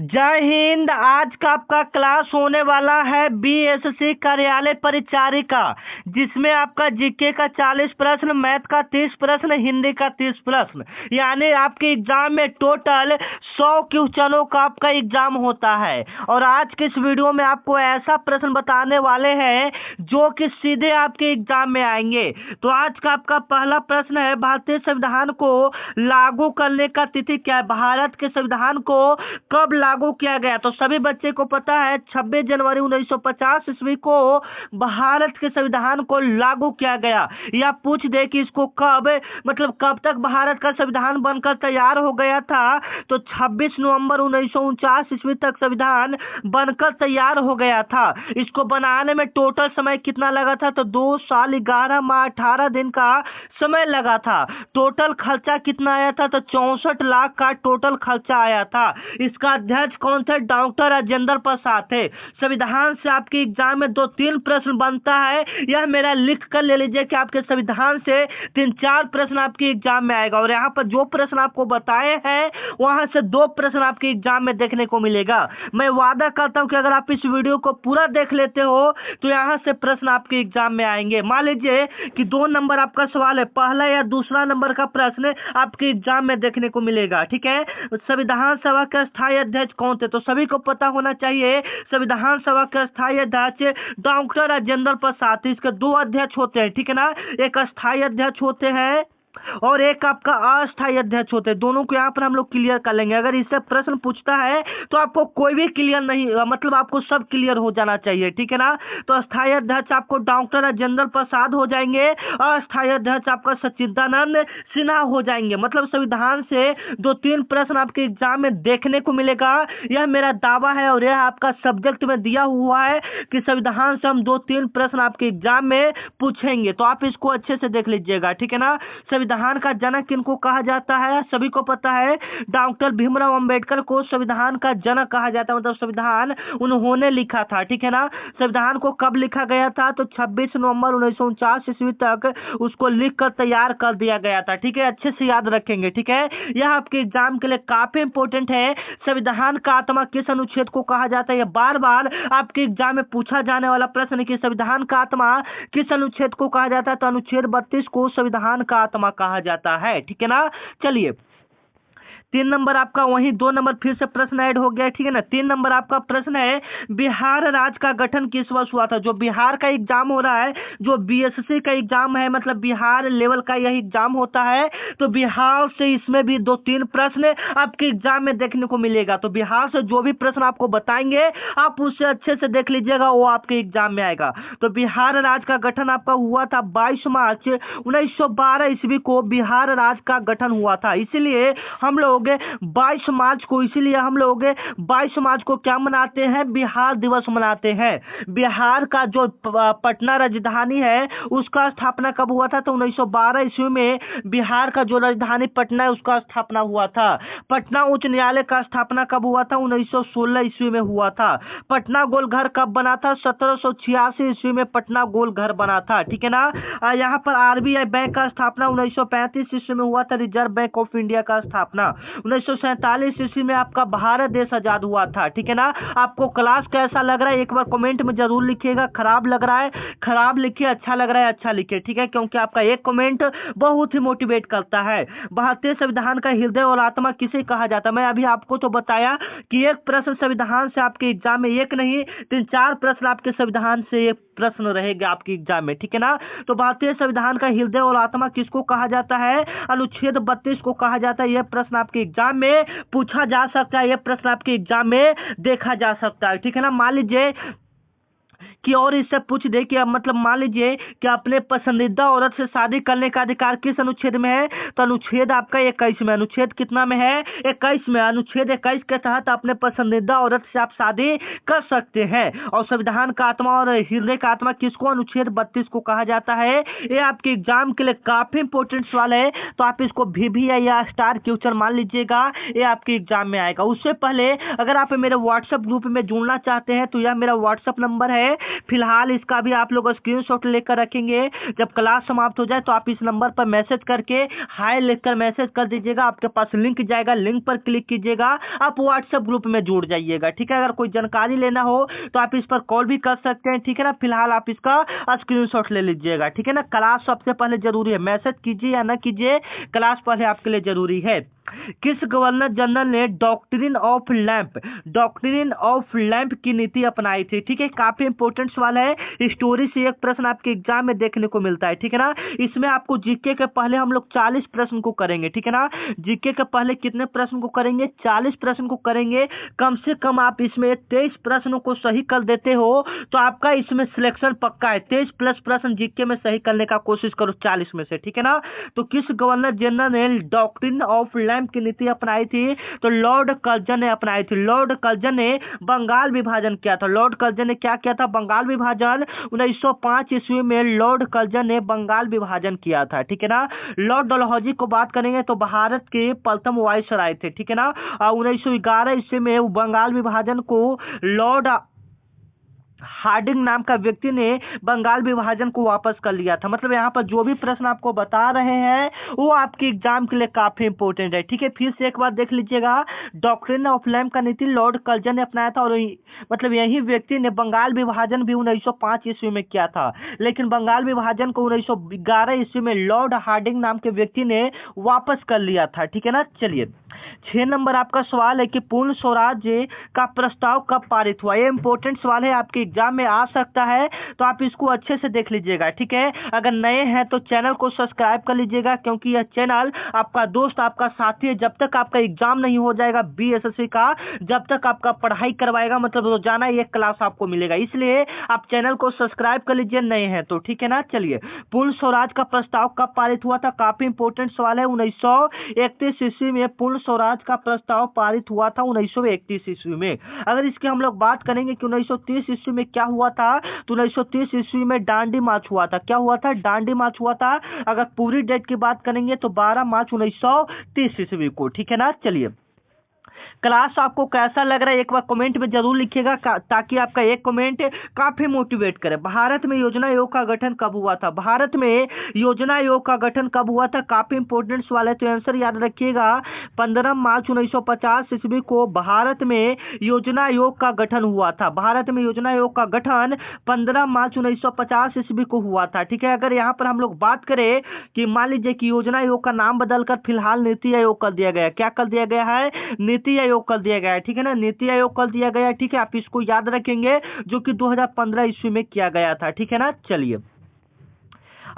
जय हिंद। आज का आपका क्लास होने वाला है बीएससी कार्यालय परिचारिका, जिसमें आपका जीके का 40 प्रश्न, मैथ का 30 प्रश्न, हिंदी का 30 प्रश्न, यानी आपके एग्जाम में टोटल 100 क्वेश्चनों का आपका एग्जाम होता है। और आज के इस वीडियो में आपको ऐसा प्रश्न बताने वाले हैं जो कि सीधे आपके एग्जाम में आएंगे। तो आज का आपका पहला प्रश्न है, भारतीय संविधान को लागू करने का तिथि क्या है? भारत के संविधान को कब लागू किया गया? तो सभी बच्चे को पता है 26 जनवरी 1950 ईस्वी को भारत के संविधान को लागू किया गया। या पूछ दे कि इसको कब, मतलब कब तक भारत का संविधान बनकर तैयार हो गया था, तो 26 नवंबर 1949 ईस्वी तक संविधान बनकर तैयार हो गया था। इसको बनाने में टोटल समय कितना लगा था? तो 2 साल 11 माह 18 दिन का समय लगा था। टोटल खर्चा कितना आया था? तो 64 लाख का टोटल खर्चा आया था। इसका अध्यक्ष कौन थे? डॉक्टर राजेंद्र प्रसाद थे। संविधान से आपके एग्जाम में 2-3 प्रश्न बनता है, यह मेरा लिख कर ले लीजिए कि आपके संविधान से 3-4 प्रश्न आपके एग्जाम में आएगा। और यहाँ पर जो प्रश्न आपको बताए हैं वहां से 2 प्रश्न आपके एग्जाम में देखने को मिलेगा। मैं वादा करता हूं कि अगर आप इस वीडियो को पूरा देख लेते हो तो यहाँ से प्रश्न आपके एग्जाम में आएंगे। मान लीजिए कि 2 नंबर आपका सवाल है, पहला या दूसरा नंबर का प्रश्न आपके एग्जाम में देखने को मिलेगा। ठीक है, संविधान सभा के स्थायी अध्यक्ष कौन थे? तो सभी को पता होना चाहिए संविधान सभा के स्थायी अध्यक्ष डॉक्टर राजेंद्र प्रसाद। इसके 2 अध्यक्ष होते हैं, ठीक है ना, एक स्थायी अध्यक्ष होते हैं और एक आपका अस्थायी अध्यक्ष होते हैं। दोनों को यहाँ पर हम लोग क्लियर कर लेंगे। अगर इससे प्रश्न पूछता है तो आपको कोई भी क्लियर नहीं, मतलब आपको सब क्लियर हो जाना चाहिए, ठीक है ना। तो अस्थायी अध्यक्ष आपको डॉक्टर राजेंद्र प्रसाद हो जाएंगे, अस्थायी अध्यक्ष आपका सच्चिदानंद सिन्हा हो जाएंगे। मतलब संविधान से 2-3 प्रश्न आपके एग्जाम में देखने को मिलेगा, यह मेरा दावा है। और यह आपका सब्जेक्ट में दिया हुआ है कि संविधान से हम 2-3 प्रश्न आपके एग्जाम में पूछेंगे, तो आप इसको अच्छे से देख लीजिएगा, ठीक है ना। संविधान का जनक किनको कहा जाता है? सभी को पता है डॉक्टर भीमराव अंबेडकर को संविधान का जनक कहा जाता है। मतलब संविधान उन्होंने लिखा था, ठीक है ना। संविधान को कब लिखा गया था? तो 26 नवंबर 1949 ईस्वी तक उसको लिखकर तैयार कर दिया गया था। ठीक है, अच्छे से याद रखेंगे, ठीक है। यह आपके एग्जाम के लिए काफी इंपोर्टेंट है। संविधान का आत्मा किस अनुच्छेद को कहा जाता है? यह बार बार आपके एग्जाम में पूछा जाने वाला प्रश्न है कि संविधान का आत्मा किस अनुच्छेद को कहा जाता है? तो अनुच्छेद 32 को संविधान का आत्मा कहा जाता है, ठीक है ना। चलिए 3 नंबर आपका, वहीं 2 नंबर फिर से प्रश्न ऐड हो गया, ठीक है ना। 3 नंबर आपका प्रश्न है, बिहार राज्य का गठन किस वर्ष हुआ था? जो बिहार का एग्जाम हो रहा है, जो बीएससी का एग्जाम है, मतलब बिहार लेवल का यह एग्जाम होता है, तो बिहार से इसमें भी 2-3 प्रश्न आपके एग्जाम में देखने को मिलेगा। तो बिहार से जो भी प्रश्न आपको बताएंगे आप उससे अच्छे से देख लीजिएगा, वो आपके एग्जाम में आएगा। तो बिहार राज्य का गठन आपका हुआ था 22 मार्च 1912 ईस्वी को बिहार राज्य का गठन हुआ था। इसीलिए हम लोग 22 मार्च को, इसीलिए हम लोग 22 मार्च को क्या मनाते हैं? बिहार दिवस मनाते हैं। बिहार का जो पटना राजधानी है उसका स्थापना कब हुआ था? तो 1912 ईस्वी में बिहार का जो राजधानी पटना है उसका स्थापना हुआ था। पटना उच्च न्यायालय का स्थापना कब हुआ था? 1916 ईस्वी में हुआ था। पटना गोल घर कब बना था? 1786 ईस्वी में पटना गोल घर बना था, ठीक है ना। यहाँ पर आरबीआई बैंक का स्थापना 1935 ईस्वी में हुआ था। रिजर्व बैंक ऑफ इंडिया का स्थापना 1947 ईस्वी में आपका भारत देश आजाद हुआ था, ठीक है ना। आपको क्लास कैसा लग रहा है एक बार कमेंट में जरूर लिखिएगा। खराब लग रहा है खराब लिखिए, अच्छा लग रहा है अच्छा लिखिए, ठीक है, क्योंकि आपका एक कमेंट बहुत ही मोटिवेट करता है। भारतीय संविधान का हृदय और आत्मा किसे कहा जाता है? मैं अभी आपको तो बताया कि एक प्रश्न संविधान से आपके एग्जाम में, एक नहीं 3-4 प्रश्न आपके संविधान से एक प्रश्न रहेगा आपके एग्जाम में, ठीक है ना। तो भारतीय संविधान का हृदय और आत्मा किसको कहा जाता है? अनुच्छेद 32 को कहा जाता है। यह प्रश्न आपके एग्जाम में पूछा जा सकता है, यह प्रश्न आपके एग्जाम में देखा जा सकता है, ठीक है ना। मान लीजिए कि और इससे पूछ दे कि मतलब मान लीजिए कि अपने पसंदीदा औरत से शादी करने का अधिकार किस अनुच्छेद में है? तो अनुच्छेद आपका 21 में। अनुच्छेद कितना में है? 21 में। अनुच्छेद 21 के तहत अपने पसंदीदा औरत से आप शादी कर सकते हैं। और संविधान का आत्मा और हृदय का आत्मा किसको? अनुच्छेद 32 को कहा जाता है। ये आपके एग्जाम के लिए काफी इंपोर्टेंट सवाल है, तो आप इसको VV या स्टार क्वेश्चन मान लीजिएगा, ये आपके एग्जाम में आएगा। उससे पहले अगर आप मेरे व्हाट्सएप ग्रुप में जुड़ना चाहते हैं तो यह मेरा व्हाट्सएप नंबर है फिलहाल इसका भी आप लोग स्क्रीनशॉट लेकर रखेंगे। जब क्लास समाप्त हो जाए तो आप इस नंबर पर मैसेज करके हाय लिखकर मैसेज कर दीजिएगा, आपके पास लिंक जाएगा, लिंक पर क्लिक कीजिएगा, आप व्हाट्सएप ग्रुप में जुड़ जाइएगा। ठीक है, अगर कोई जानकारी लेना हो तो आप इस पर कॉल भी कर सकते हैं। ठीक है ना, फिलहाल आप इसका स्क्रीनशॉट ले लीजिएगा। ठीक है ना, क्लास सबसे पहले जरूरी है, मैसेज कीजिए या ना कीजिए, क्लास पहले आपके लिए जरूरी है। किस गवर्नर जनरल ने डॉक्ट्रिन ऑफ लैंप की नीति अपनाई थी? ठीक है, काफी इंपॉर्टेंट सवाल है, स्टोरी से एक प्रश्न आपके एग्जाम में देखने को मिलता है। ठीक है ना, इसमें आपको जीके के पहले हम लोग 40 प्रश्न को करेंगे। ठीक है ना, जीके के पहले कितने प्रश्न को करेंगे? 40 प्रश्न को करेंगे। कम से कम आप इसमें 23 प्रश्नों को सही कर देते हो तो आपका इसमें सिलेक्शन पक्का है। 23 प्लस प्रश्न जीके में सही करने का कोशिश करो 40 में से। ठीक है ना, तो किस गवर्नर जनरल ने डॉक्ट्रिन ऑफ लैंप की नीति अपनाई थी? तो लॉर्ड कर्जन ने अपनाई थी। लॉर्ड कर्जन ने बंगाल विभाजन किया था। लॉर्ड कर्जन ने क्या किया था? बंगाल विभाजन 1905 ईस्वी में लॉर्ड कर्जन ने बंगाल विभाजन किया था। ठीक है ना, लॉर्ड डलहौजी को बात करेंगे तो भारत के प्रथम वायसराय थे। ठीक है ना, 1911 ईस्वी में बंगाल विभाजन को लॉर्ड हार्डिंग नाम का व्यक्ति ने बंगाल विभाजन को वापस कर लिया था। मतलब यहाँ पर जो भी प्रश्न आपको बता रहे हैं वो आपके एग्जाम के लिए काफी इंपॉर्टेंट है। ठीक है, फिर से एक बार देख लीजिएगा, डॉक्ट्रिन ऑफ लैंप का नीति लॉर्ड कर्जन ने अपनाया था और मतलब यही व्यक्ति ने बंगाल विभाजन भी 1905 ईस्वी में किया था, लेकिन बंगाल विभाजन को 1911 ईस्वी में लॉर्ड हार्डिंग नाम के व्यक्ति ने वापस कर लिया था। ठीक है ना, चलिए 6 नंबर आपका सवाल है कि पूर्ण स्वराज्य का प्रस्ताव कब पारित हुआ? ये इंपॉर्टेंट सवाल है, आपके एग्जाम में आ सकता है, तो आप इसको अच्छे से देख लीजिएगा। ठीक है, अगर नए हैं तो चैनल को सब्सक्राइब कर लीजिएगा, क्योंकि यह चैनल आपका दोस्त, आपका साथी है। जब तक आपका एग्जाम नहीं हो जाएगा बीएसएससी का, जब तक आपका पढ़ाई करवाएगा, मतलब रोजाना एक क्लास आपको मिलेगा, इसलिए आप चैनल को सब्सक्राइब कर लीजिए नए हैं तो। ठीक है ना, चलिए पूर्ण स्वराज का प्रस्ताव कब पारित हुआ था? काफी इंपॉर्टेंट सवाल है। 1931 ईस्वी में पूर्ण स्वराज का प्रस्ताव पारित हुआ था, 1931 ईस्वी में। अगर इसकी हम लोग बात करेंगे कि 1930 ईस्वी में क्या हुआ था, तो 1930 ईस्वी में डांडी मार्च हुआ था। क्या हुआ था? डांडी मार्च हुआ था। अगर पूरी डेट की बात करेंगे तो 12 मार्च 1930 ईस्वी को। ठीक है ना, चलिए क्लास आपको कैसा लग रहा है एक बार कमेंट में जरूर लिखिएगा, ताकि आपका एक कमेंट काफी मोटिवेट करे। भारत में योजना आयोग का गठन कब हुआ था? भारत में योजना आयोग का गठन कब हुआ था? काफी इंपॉर्टेंट सवाल है, तो आंसर याद रखिएगा 15 मार्च 1950 ईस्वी को भारत में योजना आयोग का गठन हुआ था। भारत में योजना आयोग का गठन 15 मार्च 1950 ईस्वी को हुआ था। ठीक है, अगर यहाँ पर हम लोग बात करें कि मान लीजिए कि योजना आयोग का नाम बदलकर फिलहाल नीति आयोग कर दिया गया। क्या कर दिया गया है? नीति आयोग कर दिया गया है। ठीक है ना, नीति आयोग कर दिया गया है। ठीक है, आप इसको याद रखेंगे, जो कि 2015 ईस्वी में किया गया था। ठीक है ना, चलिए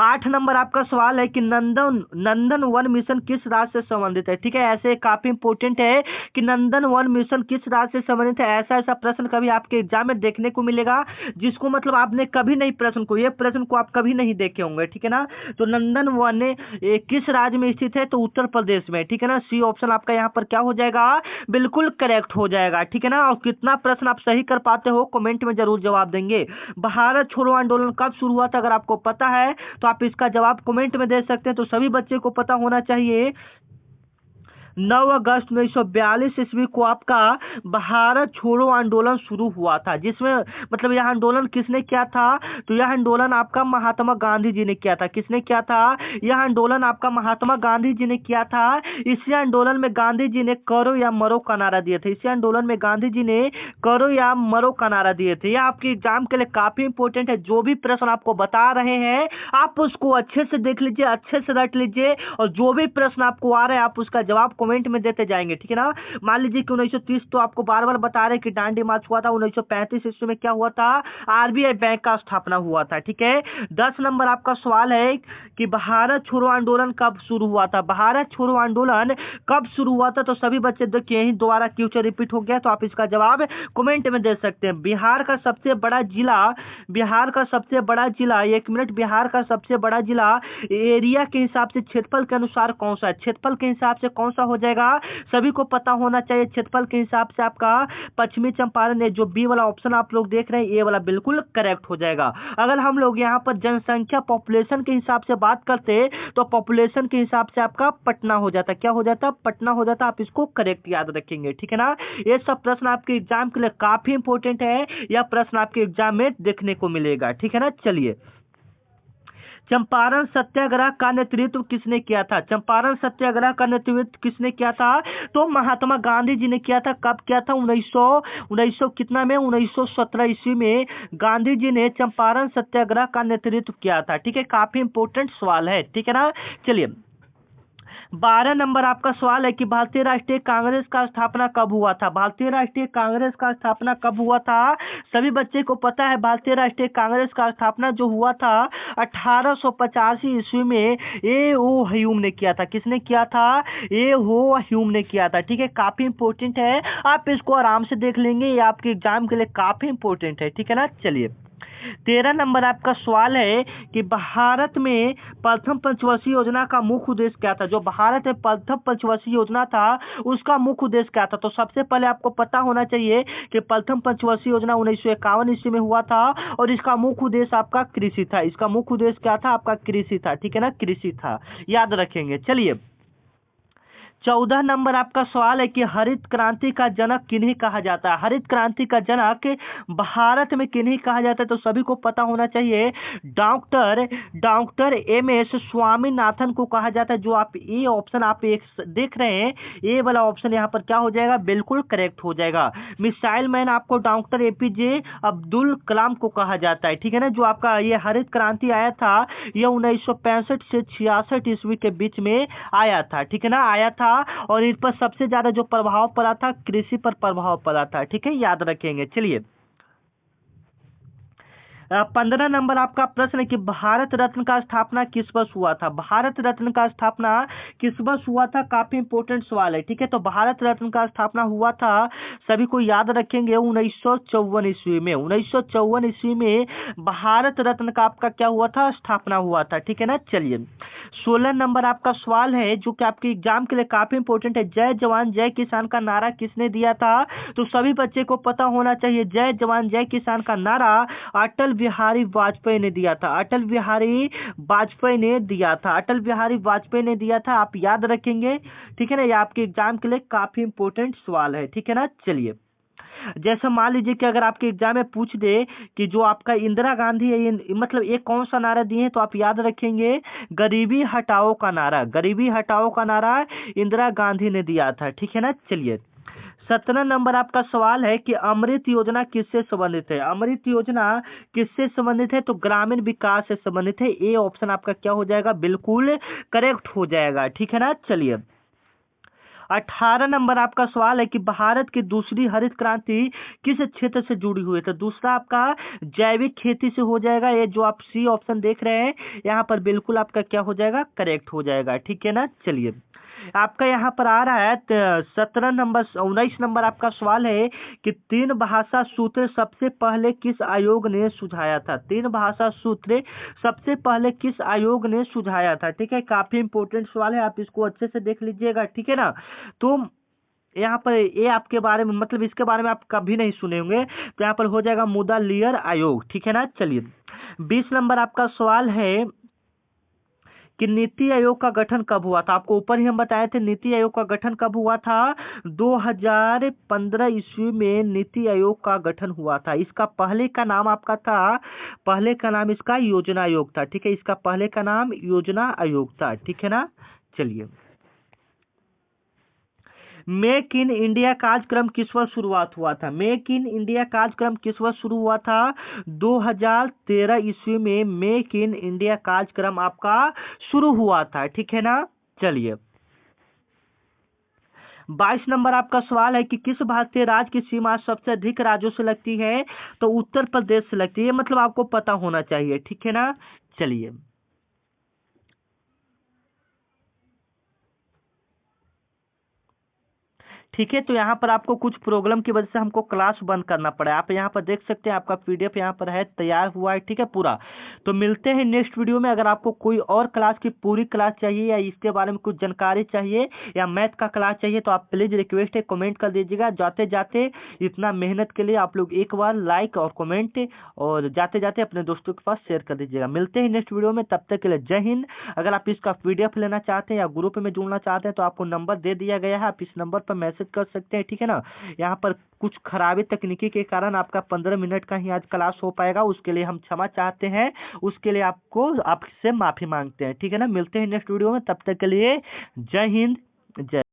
8 नंबर आपका सवाल है कि नंदन वन मिशन किस राज्य से संबंधित है? ठीक है, ऐसे काफी इंपॉर्टेंट है कि नंदन वन मिशन किस राज्य से संबंधित है। ऐसा प्रश्न कभी आपके एग्जाम में देखने को मिलेगा, जिसको मतलब आपने कभी नहीं ये प्रश्न को आप कभी नहीं देखे होंगे। ठीक है ना, तो नंदन वन किस राज्य में स्थित है? तो उत्तर प्रदेश में। ठीक है ना, सी ऑप्शन आपका यहाँ पर क्या हो जाएगा? बिल्कुल करेक्ट हो जाएगा। ठीक है ना, और कितना प्रश्न आप सही कर पाते हो कमेंट में जरूर जवाब देंगे। भारत छोड़ो आंदोलन कब शुरू हुआ था? अगर आपको पता है तो आप इसका जवाब कमेंट में दे सकते हैं। तो सभी बच्चे को पता होना चाहिए 9 अगस्त 1942 ईस्वी को आपका भारत छोड़ो आंदोलन शुरू हुआ था, जिसमें मतलब यह आंदोलन किसने किया था? तो यह आंदोलन आपका महात्मा गांधी जी ने किया था। किसने किया था? यह आंदोलन आपका महात्मा गांधी जी ने किया था। इसी आंदोलन में गांधी जी ने करो या मरो का नारा दिए थे। इसी आंदोलन में गांधी जी ने करो या मरो का नारा दिए थे। यह आपके एग्जाम के लिए काफी इंपॉर्टेंट है। जो भी प्रश्न आपको बता रहे हैं आप उसको अच्छे से देख लीजिए, अच्छे से रट लीजिए, और जो भी प्रश्न आपको आ रहे हैं आप उसका जवाब कमेंट में देते जाएंगे। ठीक है ना, मान लीजिए कि 1930 तो आपको बार बार बता रहे कि डांडी मार्च हुआ था। 1935 ईस्वी में क्या हुआ था? आरबीआई बैंक का स्थापना हुआ था। ठीक है, 10 नंबर आपका सवाल है कि भारत छोड़ो आंदोलन कब शुरू हुआ था? भारत छोड़ो आंदोलन कब शुरू हुआ था? तो सभी बच्चे देखिए यही दोबारा क्वेश्चन रिपीट हो गया, तो आप इसका जवाब कमेंट में दे सकते हैं। बिहार का सबसे बड़ा जिला, एक मिनट, बिहार का सबसे बड़ा जिला एरिया के हिसाब से क्षेत्रफल के अनुसार कौन सा है? क्षेत्रफल के हिसाब से कौन सा हो हो जाएगा, सभी को पता होना चाहिए क्षेत्रफल के हिसाब से आपका पश्चिमी चंपारण है। जो बी वाला ऑप्शन आप लोग देख रहे हैं, ए वाला बिल्कुल करेक्ट हो जाएगा। अगर हम लोग यहाँ पर जनसंख्या पॉपुलेशन के हिसाब से बात करते तो पॉपुलेशन के हिसाब से आपका पटना हो जाता। क्या हो जाता? पटना हो जाता। आप इसको करेक्ट याद रखेंगे, ठीक है ना। ये सब प्रश्न आपके एग्जाम के लिए काफी इंपॉर्टेंट है, यह प्रश्न आपके एग्जाम में देखने को मिलेगा, ठीक है ना। चलिए, चंपारण सत्याग्रह का नेतृत्व किसने किया था? चंपारण सत्याग्रह का नेतृत्व किसने किया था? तो महात्मा गांधी जी ने किया था। कब किया था? 1900 कितना में? 1917 ईस्वी में गांधी जी ने चंपारण सत्याग्रह का नेतृत्व किया था, ठीक है। काफी इंपोर्टेंट सवाल है, ठीक है ना। चलिए, 12 नंबर आपका सवाल है कि भारतीय राष्ट्रीय कांग्रेस का स्थापना कब हुआ था? भारतीय राष्ट्रीय कांग्रेस का स्थापना कब हुआ था? सभी बच्चे को पता है भारतीय राष्ट्रीय कांग्रेस का स्थापना जो हुआ था 1885 ईस्वी में ए ओ ह्यूम ने किया था। किसने किया था? ए ओ ह्यूम ने किया था, ठीक है। काफी इंपोर्टेंट है, आप इसको आराम से देख लेंगे, ये आपके एग्जाम के लिए काफी इंपोर्टेंट है, ठीक है ना। चलिए, 13 नंबर आपका सवाल है कि भारत में प्रथम पंचवर्षीय योजना का मुख्य उद्देश्य क्या था? जो भारत में प्रथम पंचवर्षीय योजना था उसका मुख्य उद्देश्य क्या था? तो सबसे पहले आपको पता होना चाहिए कि प्रथम पंचवर्षीय योजना 1951 ईस्वी में हुआ था और इसका मुख्य उद्देश्य आपका कृषि था। इसका मुख्य उद्देश्य क्या था? आपका कृषि था, ठीक है ना, कृषि था, याद रखेंगे। चलिए, 14 नंबर आपका सवाल है कि हरित क्रांति का जनक किन्हें कहा जाता है? हरित क्रांति का जनक भारत में किन्हें कहा जाता है? तो सभी को पता होना चाहिए, डॉक्टर एम.एस. स्वामीनाथन को कहा जाता है। जो आप ये ऑप्शन आप एक देख रहे हैं, ये वाला ऑप्शन यहाँ पर क्या हो जाएगा? बिल्कुल करेक्ट हो जाएगा। मिसाइल मैन आपको डॉक्टर ए.पी.जे. अब्दुल कलाम को कहा जाता है, ठीक है ना। जो आपका ये हरित क्रांति आया था, यह 1965 से 66 ईस्वी के बीच में आया था, ठीक है ना, आया था। और इस पर सबसे ज्यादा जो प्रभाव पड़ा था, कृषि पर प्रभाव पड़ा था, ठीक है, याद रखेंगे। चलिए, 15 नंबर आपका प्रश्न है कि भारत रत्न का स्थापना किस वर्ष हुआ था? भारत रत्न का स्थापना किस वर्ष हुआ था? काफी इंपोर्टेंट सवाल है, ठीक है। तो भारत रत्न का स्थापना हुआ था, सभी को याद रखेंगे, 1954 ईस्वी में। 1954 ईस्वी में भारत रत्न का आपका क्या हुआ था? स्थापना हुआ था, ठीक है ना। चलिए, 16 नंबर आपका सवाल है जो कि आपके एग्जाम के लिए काफी इंपोर्टेंट है। जय जवान जय किसान का नारा किसने दिया था? तो सभी बच्चे को पता होना चाहिए, जय जवान जय किसान का नारा अटल बिहारी वाजपेयी ने दिया था। अटल बिहारी वाजपेयी ने दिया था। अटल बिहारी वाजपेयी ने दिया था, आप याद रखेंगे, ठीक है ना। ये आपके एग्जाम के लिए काफी इंपोर्टेंट सवाल है, ठीक है ना। चलिए, जैसे मान लीजिए कि अगर आपके एग्जाम में पूछ दे कि जो आपका इंदिरा गांधी है, ये मतलब ये कौन सा नारा दिए हैं, तो आप याद रखेंगे, गरीबी हटाओ का नारा। गरीबी हटाओ का नारा इंदिरा गांधी ने दिया था, ठीक है ना। चलिए, 17 नंबर आपका सवाल है कि अमृत योजना किससे संबंधित है? अमृत योजना किससे संबंधित है? तो ग्रामीण विकास से संबंधित है। ए ऑप्शन आपका क्या हो जाएगा? बिल्कुल करेक्ट हो जाएगा, ठीक है ना। चलिए, 18 नंबर आपका सवाल है कि भारत की दूसरी हरित क्रांति किस क्षेत्र से जुड़ी हुई है? तो दूसरा आपका जैविक खेती से हो जाएगा। ये जो आप सी ऑप्शन देख रहे हैं, यहाँ पर बिल्कुल आपका क्या हो जाएगा? करेक्ट हो जाएगा, ठीक है ना। चलिए, आपका यहाँ पर आ रहा है 19 नंबर आपका सवाल है कि 3 भाषा सूत्र सबसे पहले किस आयोग ने सुझाया था? 3 भाषा सूत्र सबसे पहले किस आयोग ने सुझाया था? ठीक है, काफी इंपोर्टेंट सवाल है, आप इसको अच्छे से देख लीजिएगा, ठीक है ना। तो यहाँ पर ये आपके बारे में, मतलब इसके बारे में आप कभी नहीं सुने होंगे, तो यहाँ पर हो जाएगा मुदलियर आयोग, ठीक है ना। चलिए, 20 नंबर आपका सवाल है कि नीति आयोग का गठन कब हुआ था? आपको ऊपर ही हम बताए थे नीति आयोग का गठन कब हुआ था। 2015 ईस्वी में नीति आयोग का गठन हुआ था। इसका पहले का नाम आपका था, पहले का नाम इसका योजना आयोग था, ठीक है, इसका पहले का नाम योजना आयोग था, ठीक है ना। चलिए, मेक इन इंडिया कार्यक्रम किस वर्ष शुरुआत हुआ था? मेक इन इंडिया कार्यक्रम किस वर्ष शुरू हुआ था? 2013 ईस्वी में मेक इन इंडिया कार्यक्रम आपका शुरू हुआ था, ठीक है ना। चलिए, 22 नंबर आपका सवाल है कि किस भारतीय राज्य की सीमा सबसे अधिक राज्यों से लगती है? तो उत्तर प्रदेश से लगती है, मतलब आपको पता होना चाहिए, ठीक है ना। चलिए, ठीक है। तो यहाँ पर आपको कुछ प्रॉब्लम की वजह से हमको क्लास बंद करना पड़ा। आप यहाँ पर देख सकते हैं आपका पीडीएफ यहाँ पर है, तैयार हुआ है, ठीक है पूरा। तो मिलते हैं नेक्स्ट वीडियो में। अगर आपको कोई और क्लास की पूरी क्लास चाहिए या इसके बारे में कुछ जानकारी चाहिए या मैथ का क्लास चाहिए तो आप प्लीज रिक्वेस्ट है कमेंट कर दीजिएगा। जाते जाते इतना मेहनत के लिए आप लोग एक बार लाइक और कमेंट और जाते जाते अपने दोस्तों के पास शेयर कर दीजिएगा। मिलते हैं नेक्स्ट वीडियो में, तब तक के लिए जय हिंद। अगर आप इसका पीडीएफ लेना चाहते हैं या ग्रुप में जुड़ना चाहते हैं तो आपको नंबर दे दिया गया है, आप इस नंबर पर मैसेज कर सकते हैं, ठीक है ना। यहाँ पर कुछ खराबी तकनीकी के कारण आपका 15 मिनट का ही आज क्लास हो पाएगा, उसके लिए हम क्षमा चाहते हैं, उसके लिए आपसे माफी मांगते हैं, ठीक है ना। मिलते हैं नेक्स्ट वीडियो में, तब तक के लिए जय हिंद, जय।